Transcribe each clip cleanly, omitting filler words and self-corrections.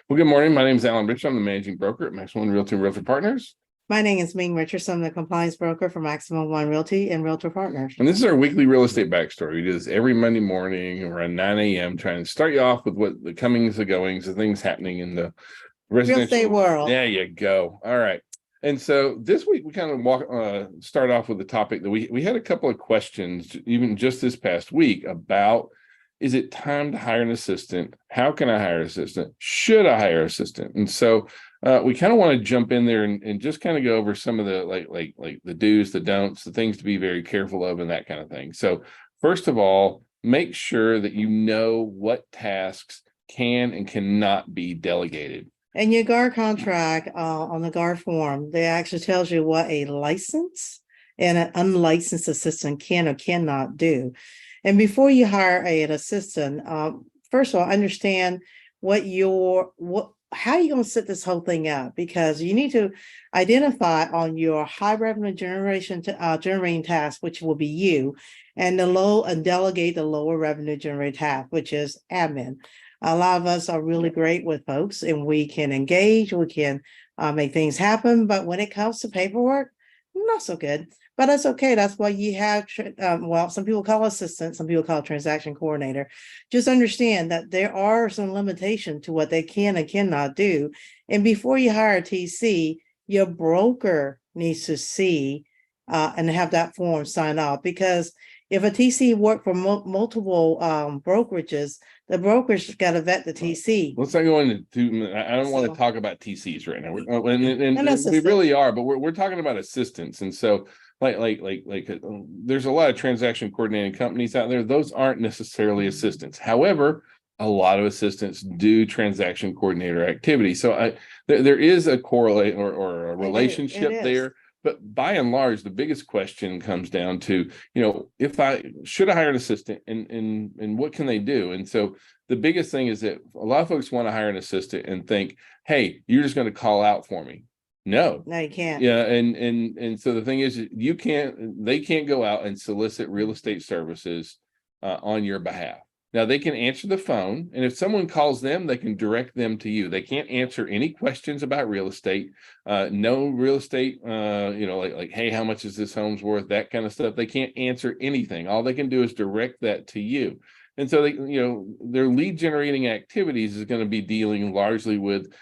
Well, good morning. My name is Alan Rich. I'm the managing broker at Maximum Realty and Realtor Partners. My name is Ming Richardson, the compliance broker for Maximum One Realty and Realtor Partners. And this is our weekly real estate backstory. We do this every Monday morning around 9 a.m., trying to start you off with what the comings, the goings, the things happening in the residential Real estate world. There you go. All right. And so this week we kind of start off with the topic that we had a couple of questions, even just this past week, about: is it time to hire an assistant? How can I hire an assistant? Should I hire an assistant? And so we kind of want to jump in there and just kind of go over some of the like the do's, the don'ts, the things to be very careful of, and that kind of thing. So first of all, make sure that you know what tasks can and cannot be delegated. And your GAR contract on the GAR form, they actually tells you what a licensed and an unlicensed assistant can or cannot do. And before you hire an assistant, first of all, understand how you're going to set this whole thing up, because you need to identify on your high revenue generating task, which will be you, and delegate the lower revenue generating task, which is admin. A lot of us are really great with folks and we can engage, we can make things happen. But when it comes to paperwork, not so good. But that's okay. That's why you have, some people call assistant, some people call transaction coordinator. Just understand that there are some limitations to what they can and cannot do. And before you hire a TC, your broker needs to see and have that form signed off, because if a TC worked for multiple brokerages, the broker's got to vet the TC. Let's not go into. I don't want to talk about TCs right now, and we assistant. really are, but we're talking about assistants, and so there's a lot of transaction coordinating companies out there. Those aren't necessarily assistants. However, a lot of assistants do transaction coordinator activity. So there is a correlate or a relationship there. But by and large, the biggest question comes down to, should I hire an assistant and what can they do? And so the biggest thing is that a lot of folks want to hire an assistant and think, hey, you're just going to call out for me. No, you can't. Yeah. And so the thing is, they can't go out and solicit real estate services on your behalf. Now they can answer the phone, and if someone calls them, they can direct them to you. They can't answer any questions about real estate. No real estate, hey, how much is this home's worth? That kind of stuff. They can't answer anything. All they can do is direct that to you. And so their lead generating activities is going to be dealing largely with,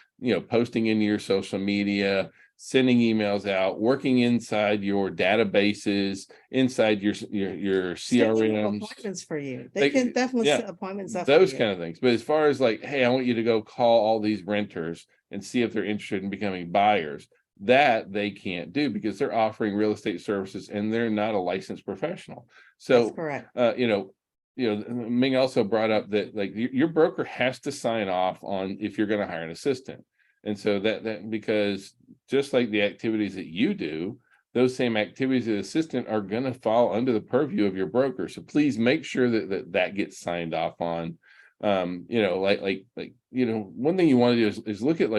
posting into your social media, sending emails out, working inside your databases, inside your CRM. Appointments for you. They can definitely set appointments up. Those kind of things. But as far as hey, I want you to go call all these renters and see if they're interested in becoming buyers, that they can't do because they're offering real estate services and they're not a licensed professional. So that's correct. Ming also brought up that your broker has to sign off on if you're going to hire an assistant. And so that because just like the activities that you do, those same activities as assistant are going to fall under the purview of your broker. So please make sure that gets signed off on. One thing you want to do is look at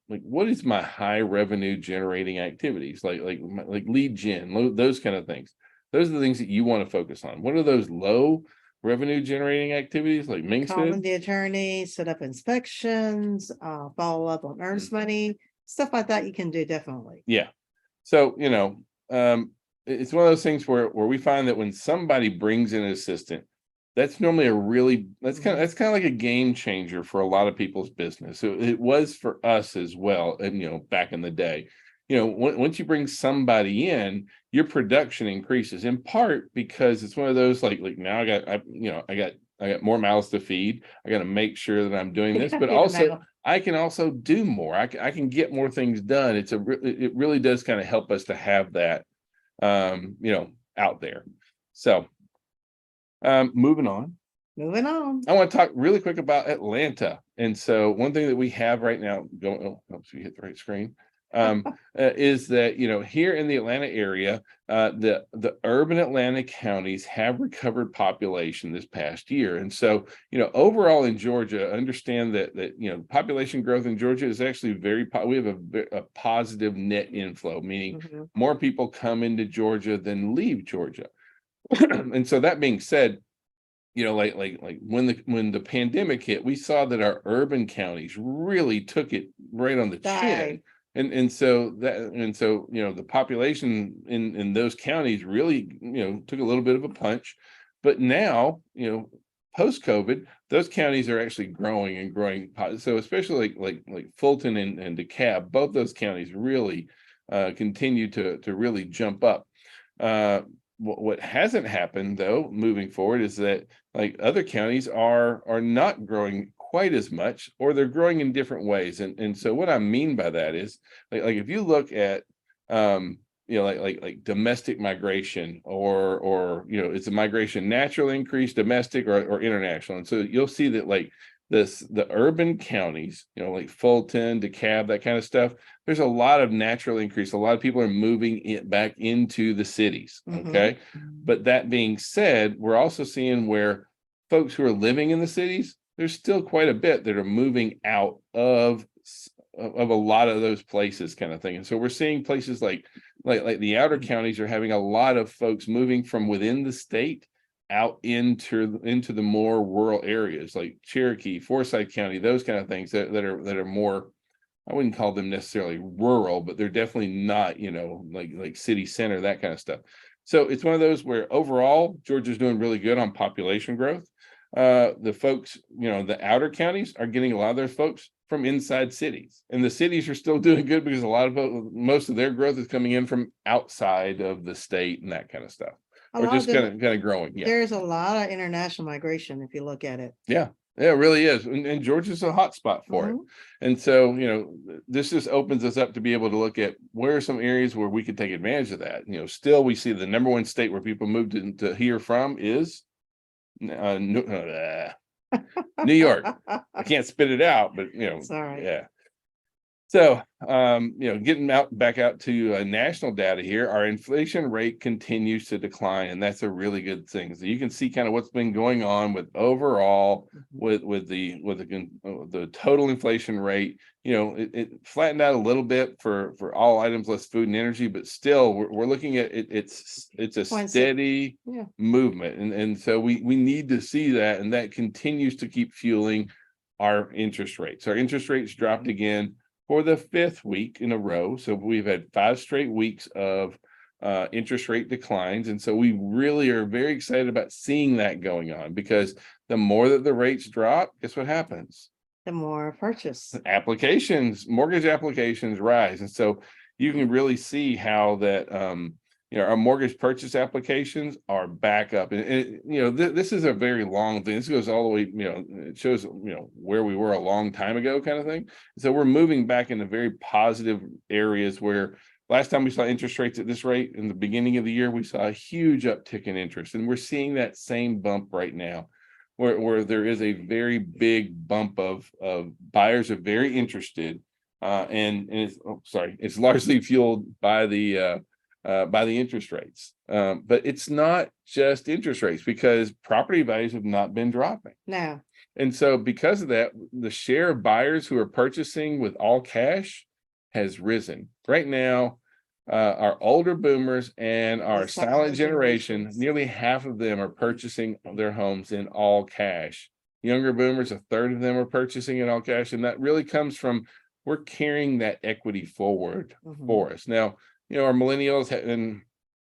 what is my high revenue generating activities, like lead gen, those kind of things. Those are the things that you want to focus on. What are those low revenue generating activities, like Ming said? Calling the attorney, set up inspections, follow up on earnest money, stuff like that. You can do definitely. Yeah. So it's one of those things where we find that when somebody brings in an assistant, that's normally that's kind of like a game changer for a lot of people's business. So it was for us as well, and back in the day. Once you bring somebody in, your production increases, in part because it's one of those now I got more mouths to feed. I got to make sure that I'm doing this, but also I can also do more. I can get more things done. It really does kind of help us to have that, out there. So, moving on. I want to talk really quick about Atlanta. And so one thing that we have right now so you hit the right screen. Is that here in the Atlanta area, the urban Atlanta counties have recovered population this past year, and so overall in Georgia, understand that population growth in Georgia is actually we have a positive net inflow, meaning more people come into Georgia than leave Georgia. And so that being said, like when the pandemic hit, we saw that our urban counties really took it right on the chin. Right. And so the population in those counties really took a little bit of a punch. But now, post COVID, those counties are actually growing and growing. So especially like Fulton and DeKalb, both those counties really continue to really jump up. What hasn't happened though, moving forward, is that like other counties are not growing quite as much, or they're growing in different ways. And so what I mean by that is like if you look at like domestic migration, or it's a migration, natural increase, domestic, or international. And so you'll see that like the urban counties, like Fulton, DeKalb, that kind of stuff, there's a lot of natural increase. A lot of people are moving it back into the cities. Okay. But that being said, we're also seeing where folks who are living in the cities, there's still quite a bit that are moving out of a lot of those places, kind of thing. And so we're seeing places like the outer counties are having a lot of folks moving from within the state out into the more rural areas like Cherokee, Forsyth County, those kind of things that are more, I wouldn't call them necessarily rural, but they're definitely not, like city center, that kind of stuff. So it's one of those where overall Georgia's doing really good on population growth. The folks, the outer counties are getting a lot of their folks from inside cities, and the cities are still doing good because most of their growth is coming in from outside of the state and that kind of stuff, or just kind of growing. Yeah, There's a lot of international migration if you look at it. yeah, it really is, and Georgia's a hot spot for it. And so this just opens us up to be able to look at where are some areas where we could take advantage of that. Still we see the number one state where people moved to here from is New York. I can't spit it out, but It's all right. yeah. So, getting back out to national data here, our inflation rate continues to decline, and that's a really good thing. So you can see kind of what's been going on with overall with the total inflation rate. It flattened out a little bit for all items less food and energy, but still we're looking at it. It's a steady movement, and so we need to see that, and that continues to keep fueling our interest rates. Our interest rates dropped again for the fifth week in a row. So we've had 5 straight weeks of interest rate declines. And so we really are very excited about seeing that going on, because the more that the rates drop, guess what happens? The more purchase. Mortgage applications rise. And so you can really see how that, our mortgage purchase applications are back up. And this is a very long thing. This goes all the way, it shows, where we were a long time ago, kind of thing. So we're moving back into very positive areas, where last time we saw interest rates at this rate in the beginning of the year, we saw a huge uptick in interest. And we're seeing that same bump right now, where there is a very big bump of buyers are very interested. And it's largely fueled by the interest rates. But it's not just interest rates, because property values have not been dropping. No. And so because of that, the share of buyers who are purchasing with all cash has risen. Right now, our older boomers and our silent generation, nearly half of them are purchasing their homes in all cash. Younger boomers, a third of them are purchasing in all cash. And that really comes from, we're carrying that equity forward for us. Now, our millennials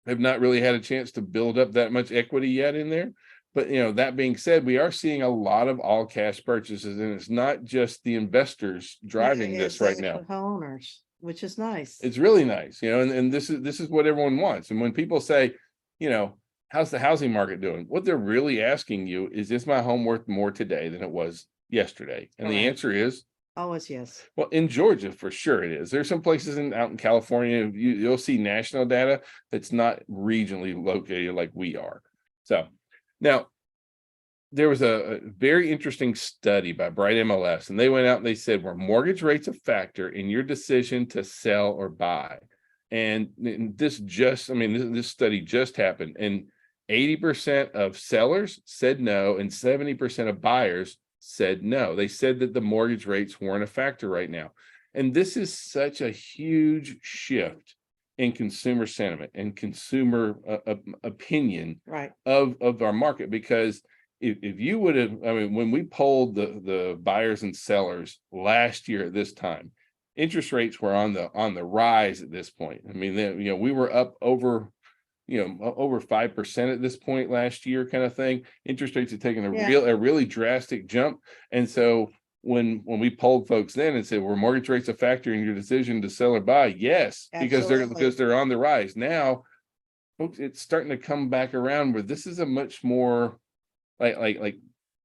have not really had a chance to build up that much equity yet in there. But, that being said, we are seeing a lot of all cash purchases, and it's not just the investors driving this right now. Homeowners, which is nice. It's really nice, and this is what everyone wants. And when people say, how's the housing market doing? What they're really asking you is my home worth more today than it was yesterday? And the answer is, always yes. Well, in Georgia, for sure it is. There's some places out in California, you'll see national data that's not regionally located like we are. So now, there was a very interesting study by Bright MLS, and they went out and they said, were mortgage rates a factor in your decision to sell or buy? And this study just happened, and 80% of sellers said no, and 70% of buyers said no. They said that the mortgage rates weren't a factor right now. And this is such a huge shift in consumer sentiment and consumer opinion of our market, because if you would have, I mean, when we polled the buyers and sellers last year at this time, interest rates were on the rise at this point. I mean, we were up over, over 5% at this point last year, kind of thing. Interest rates had taken Yeah. a really drastic jump. And so when we polled folks then and said, were mortgage rates a factor in your decision to sell or buy? Yes, because Absolutely. they're on the rise. Now, folks, it's starting to come back around where this is a much more like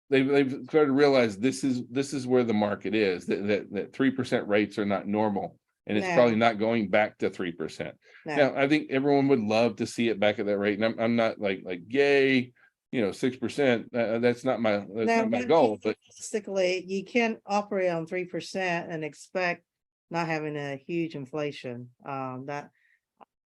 they've started to realize this is where the market is, that 3% rates are not normal, and it's No. probably not going back to 3%. No. Now, I think everyone would love to see it back at that rate, and I'm not like yay, 6%. That's not my goal, but realistically, you can't operate on 3% and expect not having a huge inflation. That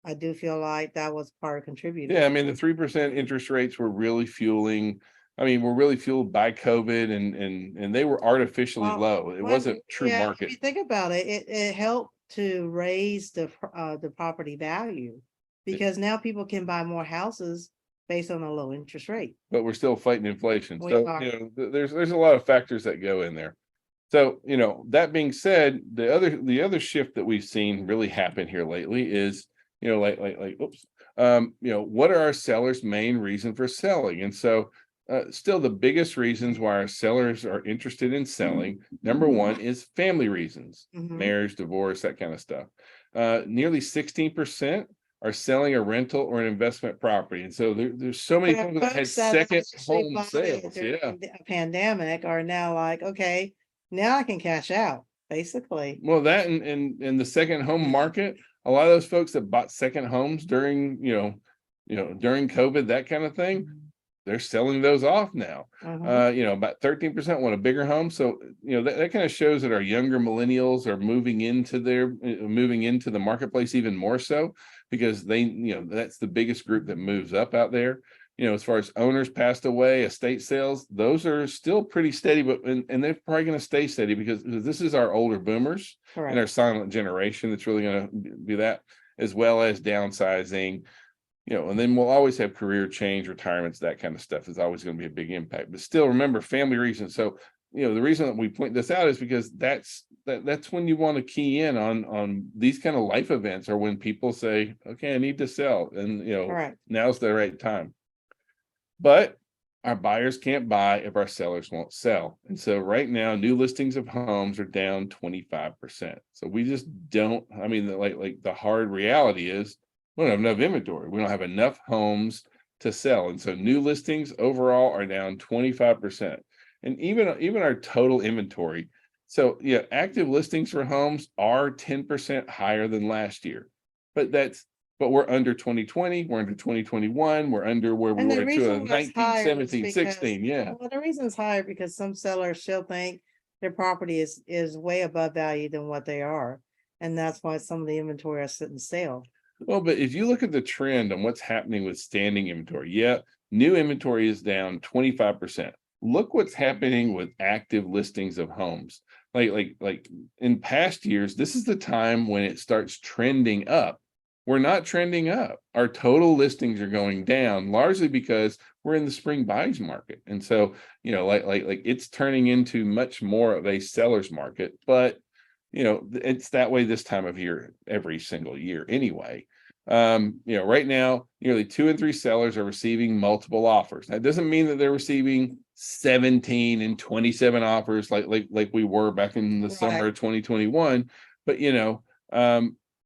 I do feel like that was part of contributing. yeah, I mean, the 3% interest rates were really fueling. I mean, we're really fueled by COVID, and they were artificially low. It wasn't true If market. you think about it, it helped to raise the property value, because now people can buy more houses based on a low interest rate. But we're still fighting inflation. We So, are. there's a lot of factors that go in there. So, that being said, the other shift that we've seen really happen here lately is, oops, what are our sellers' main reason for selling? And so, still the biggest reasons why our sellers are interested in selling, number one is family reasons, Mhm. marriage, divorce, that kind of stuff. Nearly 16% are selling a rental or an investment property. And so there's so many But people that had folks that second actually home bought it sales. during Yeah. the pandemic are now like, okay, now I can cash out, basically. Well, that and the second home market, a lot of those folks that bought second homes during, during COVID, that kind of thing, they're selling those off now. Mhm. About 13% want a bigger home. So, that kind of shows that our younger millennials are moving into the marketplace even more so, because that's the biggest group that moves up out there. As far as owners passed away, estate sales, those are still pretty steady, but and they're probably going to stay steady because this is our older boomers and our Correct. silent generation that's really going to be that, as well as downsizing. And then we'll always have career change, retirements, that kind of stuff is always going to be a big impact. But still, remember, family reasons. So, the reason that we point this out is because that's when you want to key in on these kind of life events, or when people say, okay, I need to sell, and Correct. now's the right time. But our buyers can't buy if our sellers won't sell. And so right now, new listings of homes are down 25%. So we just don't, I mean, like the hard reality is we don't have enough inventory. We don't have enough homes to sell. And so new listings overall are down 25%. And even our total inventory. So yeah, active listings for homes are 10% higher than last year. But we're under 2020, we're under 2021, we're under where we And the were reason to why it's 19, higher is 17, because, 16. Yeah. well, the reason it's higher because some sellers still think their property is way above value than what they are. And that's why some of the inventory are sitting still. Well, but if you look at the trend on what's happening with standing inventory, yeah, new inventory is down 25%. Look what's happening with active listings of homes. Like in past years, this is the time when it starts trending up. We're not trending up. Our total listings are going down, largely because we're in the spring buys market. And so, like it's turning into much more of a seller's market, but it's that way this time of year every single year anyway. Right now, nearly 2 in 3 sellers are receiving multiple offers. That doesn't mean that they're receiving 17 and 27 offers like we were back in the summer of 2021. But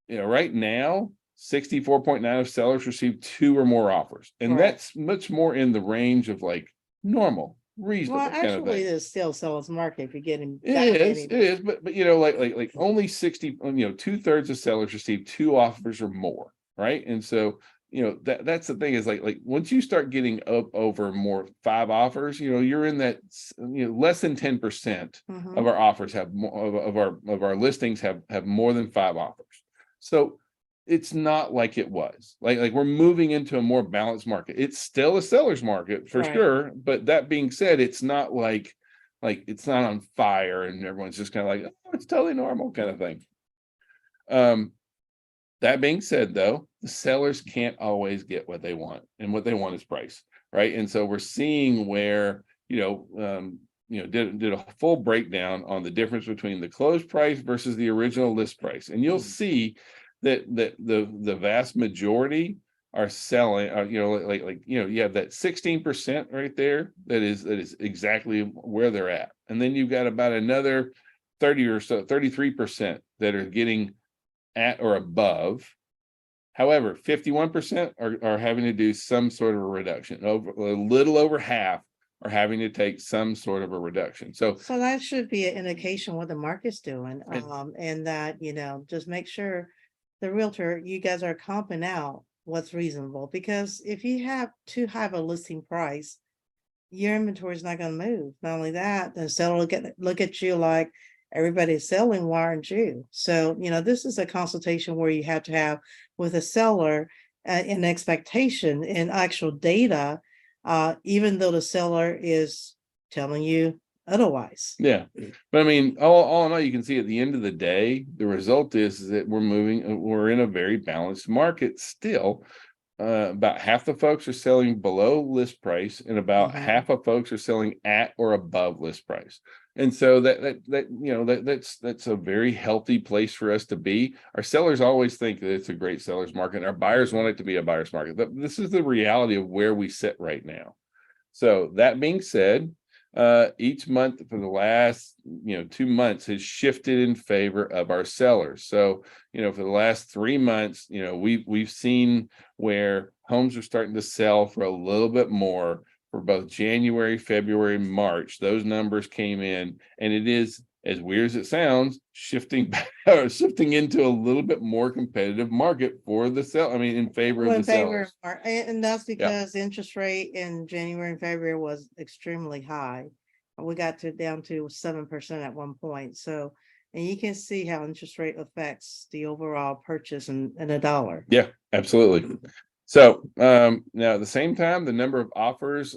right now, 64.9 of sellers received 2 or more offers, and Correct. that's much more in the range of like normal, reasonable Well, kind of actually, thing. there's still seller's market if you're getting It that is, many. it is, but like only 60, 2/3 of sellers receive 2 offers or more, right? And so, that's the thing is like once you start getting up over more 5 offers, you're in that less than 10% of Mhm. our offers have more of our listings have more than 5 offers. So it's not like it was. Like we're moving into a more balanced market. It's still a seller's market for Right. sure, but that being said, it's not like it's not on fire and everyone's just kind of like, oh, it's totally normal kind of thing. That being said, though, the sellers can't always get what they want, and what they want is price, right? And so we're seeing where, did a full breakdown on the difference between the closed price versus the original list price. And you'll see that the vast majority are selling, you have that 16% right there that is exactly where they're at. And then you've got about another 30 or so, 33% that are getting at or above. However, 51% are having to do some sort of a reduction. Over a little over half are having to take some sort of a reduction. So that should be an indication what the market's doing. And- And that, just make sure the realtor, you guys are comping out what's reasonable, because if you have too high of a listing price, your inventory is not going to move. Not only that, the seller look at you like everybody's selling, why aren't you? So, this is a consultation where you have to have with a seller an expectation and actual data, even though the seller is telling you otherwise. yeah, but I mean, all in all, you can see at the end of the day, the result is that we're in a very balanced market still. About half the folks are selling below list price, and about Mhm. half of folks are selling at or above list price. And so that's a very healthy place for us to be. Our sellers always think that it's a great seller's market. Our buyers want it to be a buyer's market. This is the reality of where we sit right now. So that being said, each month for the last 2 months has shifted in favor of our sellers. So for the last 3 months, we've seen where homes are starting to sell for a little bit more for both January, February, March. Those numbers came in, and it is, as weird as it sounds, shifting back, shifting into a little bit more competitive market for the sell. I mean, in favor of Well, the in favor of sellers. and that's Yeah. because interest rate in January and February was extremely high. We got down to 7% at one point. So, and you can see how interest rate affects the overall purchase in a dollar. Yeah, absolutely. So now at the same time, the number of offers,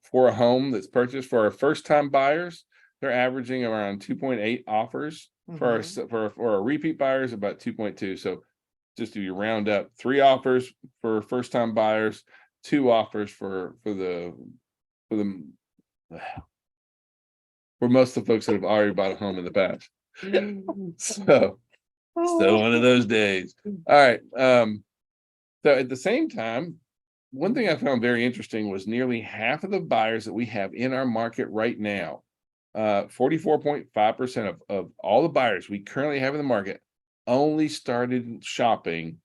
for a home that's purchased for our first time buyers, they're averaging around 2.8 offers. For our for our repeat buyers, about 2.2. So just do you round up, 3 offers for first time buyers, 2 offers for the for most of the folks that have already bought a home in the past. So still one of those days. All right. So at the same time, one thing I found very interesting was nearly half of the buyers that we have in our market right now, 44.5% of all the buyers we currently have in the market only started shopping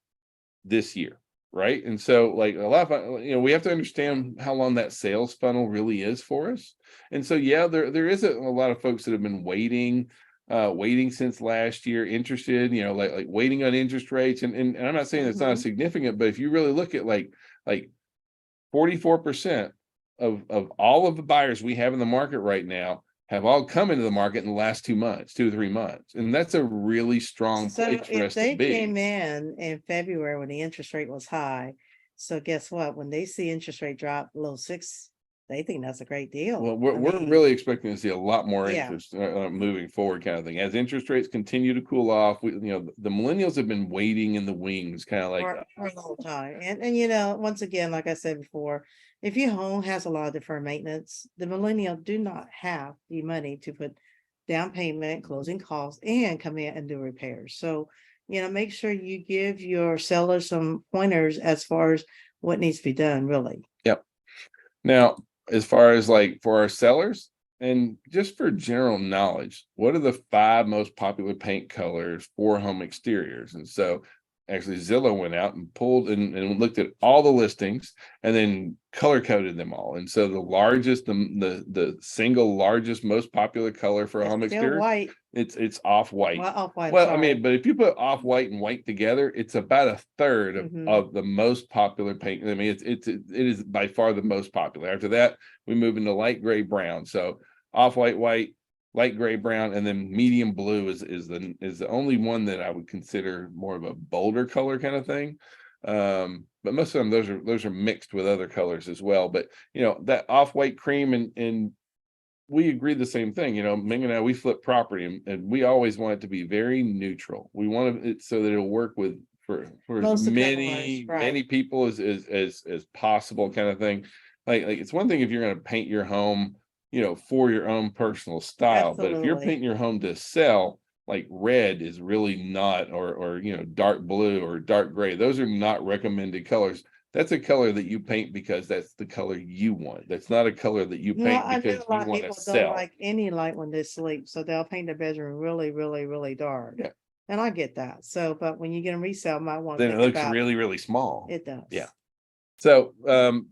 this year, right? And so, like, a lot of we have to understand how long that sales funnel really is for us. And so, yeah, there is a lot of folks that have been waiting since last year, interested, like waiting on interest rates. And I'm not saying it's not significant, but if you really look at like 44% of all of the buyers we have in the market right now have all come into the market in the last 2 months, 2 or 3 months. And that's a really strong So place for if us to they be. came in February when the interest rate was high, so guess what? When they see interest rate drop below 6, they think that's a great deal. Well, we're mean, really expecting to see a lot more Yeah. interest moving forward, kind of thing. As interest rates continue to cool off, the millennials have been waiting in the wings, kind of like, for a long time. And once again, like I said before, if your home has a lot of deferred maintenance, the millennial do not have the money to put down payment, closing costs, and come in and do repairs. So, make sure you give your seller some pointers as far as what needs to be done, really. Yep. Now, as far as like for our sellers and just for general knowledge, what are the 5 most popular paint colors for home exteriors? And so actually Zillow went out and pulled and looked at all the listings and then color coded them all. And so the single largest most popular color for a home Still exterior, white. it's off-white. Well, off-white, Well, I sorry. mean, but if you put off-white and white together, it's about a third of the most popular paint. I mean, it is by far the most popular. After that, we move into light gray brown. So off-white, white, light gray brown, and then medium blue is the only one that I would consider more of a bolder color kind of thing. But most of them, those are mixed with other colors as well. But that off-white cream and we agreed the same thing. Ming and I, we flip property, and we always want it to be very neutral. We want it so that it'll work with for as Most of the colors, many right. people as possible, kind of thing. Like it's one thing if you're going to paint your home, for your own personal style, but if you're Absolutely. painting your home to sell, like red is really not, or dark blue or dark gray. Those are not recommended colors. That's a color that you paint because that's the color you want. That's not a color that you No, paint I know because a you lot of want to people don't sell. like any light when they sleep, so they'll paint their bedroom really, really, really dark. Yeah. And I get that. So, but when you get a resale, might want to Then it think looks about really, really small. it Yeah. does. So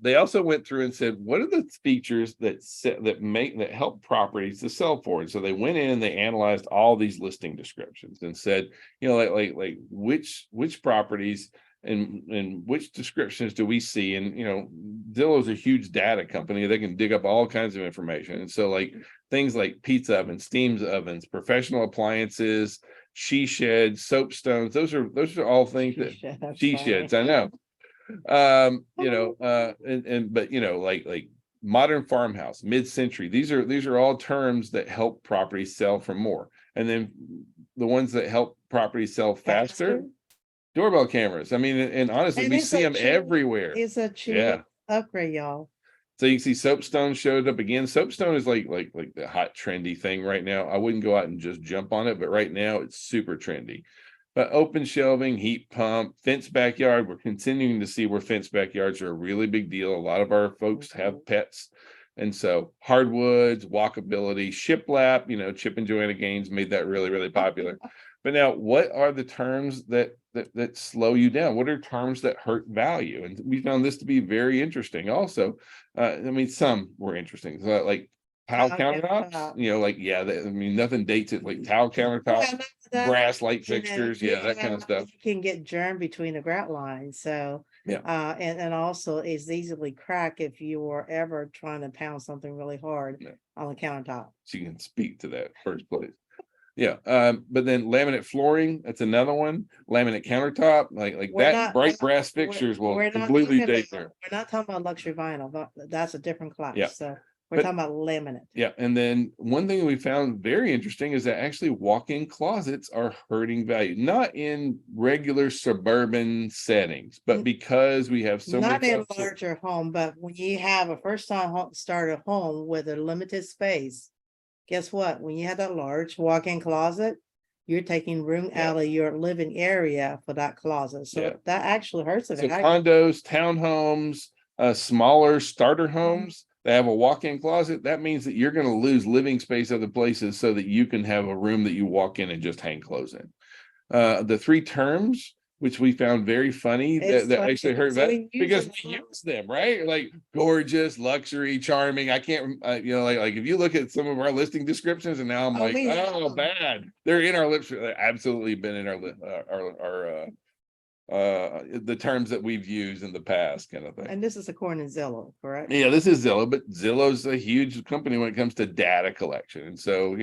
they also went through and said, what are the features that help properties to sell for? And so they went in and they analyzed all these listing descriptions and said, like which properties and which descriptions do we see? And Zillow's a huge data company. They can dig up all kinds of information. And so like things like pizza ovens, steam ovens, professional appliances, she sheds, soapstones, those are all things that That's she funny. sheds. I know. And but like modern farmhouse, mid-century, these are all terms that help properties sell for more. And then the ones that help properties sell faster, doorbell cameras. I mean, and honestly, And we see them everywhere. it's a cheap Yeah. upgrade, y'all. So you can see soapstone showed up again. Soapstone is like the hot trendy thing right now. I wouldn't go out and just jump on it, but right now it's super trendy. But open shelving, heat pump, fence backyard. We're continuing to see where fence backyards are a really big deal. A lot of our folks have pets. And so hardwoods, walkability, shiplap, Chip and Joanna Gaines made that really, really popular. But now, what are the terms that slow you down? What are terms that hurt value? And we found this to be very interesting. Also, I mean, some were interesting. So, like tile Tile countertops, countertop. I mean, nothing dates it like tile Yeah, countertops, I know that. brass light And then, fixtures, yeah, that kind of stuff. you can get germ between the grout lines, so. Yeah. And also it's easily cracked if you were ever trying to pound something really hard Yeah. on the countertop. So you can speak to that first place. Yeah. But then laminate flooring, that's another one. Laminate countertop, like We're that not, bright brass fixtures will we're not completely talking date about, there. we're not talking about luxury vinyl, but that's a different Yeah. class, so we're But talking about laminate. yeah, and then one thing we found very interesting is that actually walk-in closets are hurting value, not in regular suburban settings, but N- because we have so Not many in a folks larger home, but when you have a first time home started home with a limited space, guess what? When you have that large walk-in closet, you're taking room Yeah. out of your living area for that closet. So Yeah. that actually hurts the So value. condos, townhomes, smaller starter homes that have a walk-in closet, that means that you're going to lose living space other places so that you can have a room that you walk in and just hang clothes in. The three terms, which we found very funny, It's that funny actually heard because that we use because it we all. use them, right? Like gorgeous, luxury, charming. I can't, like if you look at some of our listing descriptions, and now I'm Oh, like, we have oh, them. bad. They're in our lips. They've absolutely been in the terms that we've used in the past, kind of thing. And this is according to Zillow, correct? Yeah, this is Zillow, but Zillow's a huge company when it comes to data collection. And so,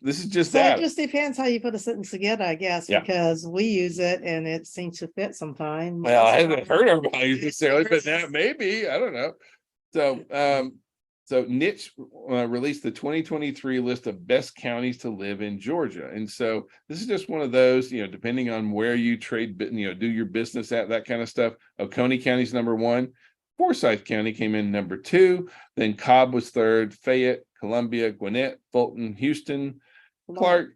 this is just So it data. just depends how you put a sentence together, I guess, Yeah. because we use it and it seems to fit sometimes. Well, I haven't heard our values necessarily, but that maybe, I don't know. So Niche released the 2023 list of best counties to live in Georgia. And so this is just one of those, depending on where you trade, do your business at, that kind of stuff. Oconee County's number one. Forsyth County came in number two. Then Cobb was third. Fayette, Columbia, Gwinnett, Fulton, Houston, Clark,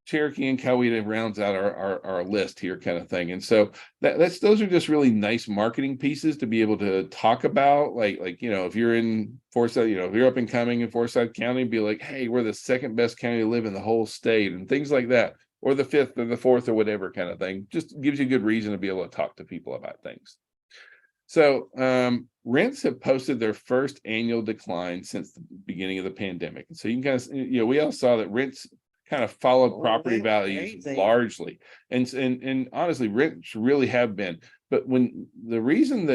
Cherokee, and Coweta rounds out our list here, kind of thing. And so those are just really nice marketing pieces to be able to talk about. Like if you're in Forsyth, if you're up and coming in Forsyth County, be like, hey, we're the second best county to live in the whole state, and things like that, or the fifth or the fourth or whatever kind of thing. Just gives you a good reason to be able to talk to people about things. So rents have posted their first annual decline since the beginning of the pandemic. And so you can kind of, we all saw that rents kind of followed property they were values crazy. largely. And honestly, rents really have been. But when the reason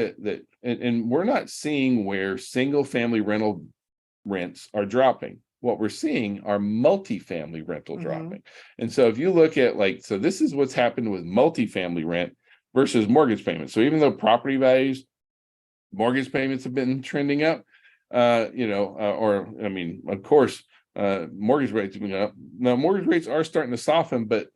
and we're not seeing where single family rental rents are dropping. What we're seeing are multifamily rental dropping. And so if you look at so this is what's happened with multifamily rent versus mortgage payments. So even though property values, mortgage payments have been trending up, of course, mortgage rates have been up. Now mortgage rates are starting to soften, but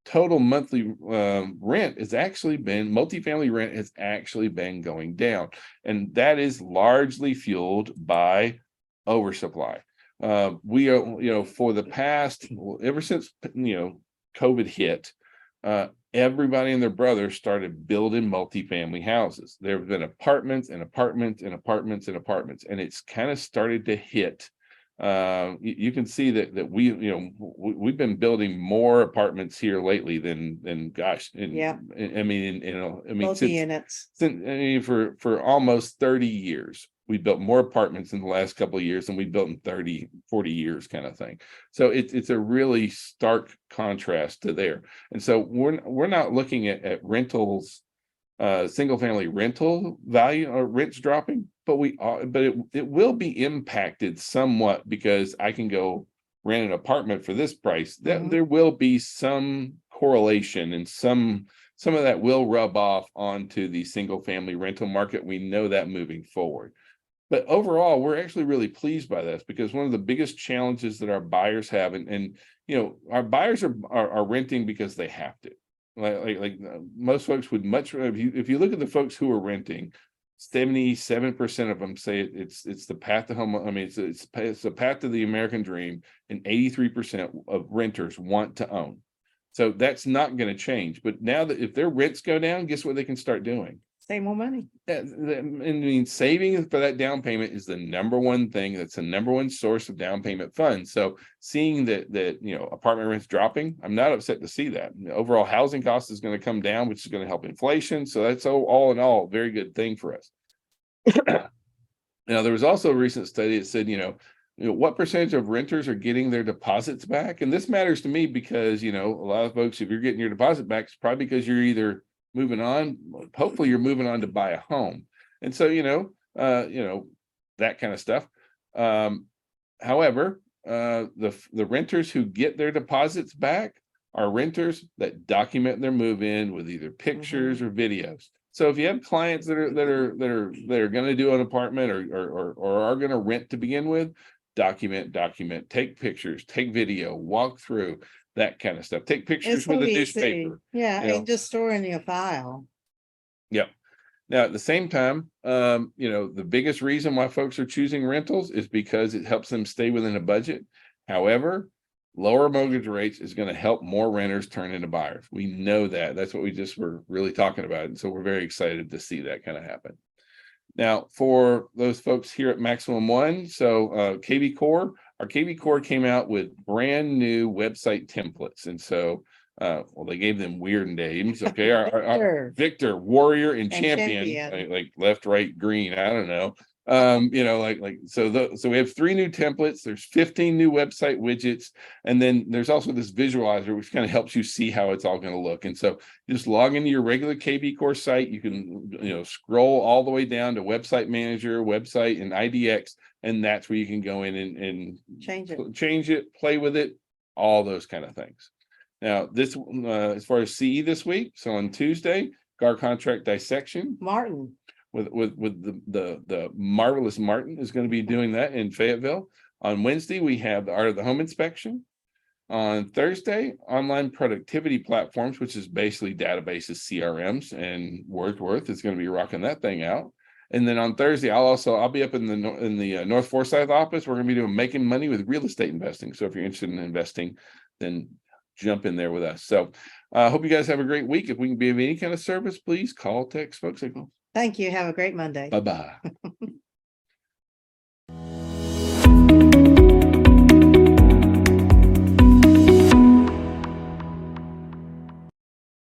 total monthly rent has actually been, multifamily rent has actually been going down. And that is largely fueled by oversupply. We are, for the past, ever since, COVID hit, everybody and their brother started building multifamily houses. There have been apartments and apartments and apartments and apartments, and it's kind of started to hit. You can see that we've been building more apartments here lately than gosh. Yeah. I mean, Multi-units. For almost 30 years. We built more apartments in the last couple of years than we built in 30, 40 years kind of thing. So it's a really stark contrast to there. And so we're not looking at rentals, single family rental value or rents dropping, but it will be impacted somewhat because I can go rent an apartment for this price. That there will be some correlation, and some of that will rub off onto the single family rental market. We know that moving forward. But overall, we're actually really pleased by this, because one of the biggest challenges that our buyers have, and our buyers are renting because they have to. Like most folks would much rather, if you look at the folks who are renting, 77% of them say it's the path to home. I mean, it's the path to the American dream, and 83% of renters want to own. So that's not going to change. But now that if their rents go down, guess what they can start doing? Save more money. I mean, saving for that down payment is the number one thing. That's the number one source of down payment funds. So seeing that apartment rents dropping, I'm not upset to see that. Overall housing cost is going to come down, which is going to help inflation. So that's all in all, very good thing for us. Now, there was also a recent study that said, what percentage of renters are getting their deposits back? And this matters to me because, a lot of folks, if you're getting your deposit back, it's probably because you're either moving on, hopefully you're moving on to buy a home. And so, that kind of stuff. However, the renters who get their deposits back are renters that document their move in with either pictures or videos. So if you have clients that are going to do an apartment or are going to rent to begin with, document, take pictures, take video, walk through, that kind of stuff. Take pictures It's with so a easy. newspaper. Yeah, and just store in your file. Yep. Now, at the same time, the biggest reason why folks are choosing rentals is because it helps them stay within a budget. However, lower mortgage rates is going to help more renters turn into buyers. We know that. That's what we just were really talking about. And so we're very excited to see that kind of happen. Now, for those folks here at Maximum One, so KV Core, our KV Core came out with brand new website templates. And so, they gave them weird names. Okay. Our Victor, Warrior, and Champion. Like left, right, green. I don't know. So we have 3 new templates. There's 15 new website widgets, and then there's also this visualizer which kind of helps you see how it's all going to look. And so just log into your regular KV Core site. You can scroll all the way down to website manager, website, and IDX, and that's where you can go in and change it, play with it, all those kind of things. Now, this as far as CE this week, so on Tuesday, GAR contract dissection. Martin. With the marvelous Martin is going to be doing that in Fayetteville. On Wednesday, we have the Art of the Home inspection. On Thursday, online productivity platforms, which is basically databases, CRMs, and Wordsworth is going to be rocking that thing out. And then on Thursday, I'll be up in the North Forsyth office. We're going to be doing making money with real estate investing. So if you're interested in investing, then jump in there with us. So I hope you guys have a great week. If we can be of any kind of service, please call, text, folks. Thank you. Have a great Monday. Bye-bye.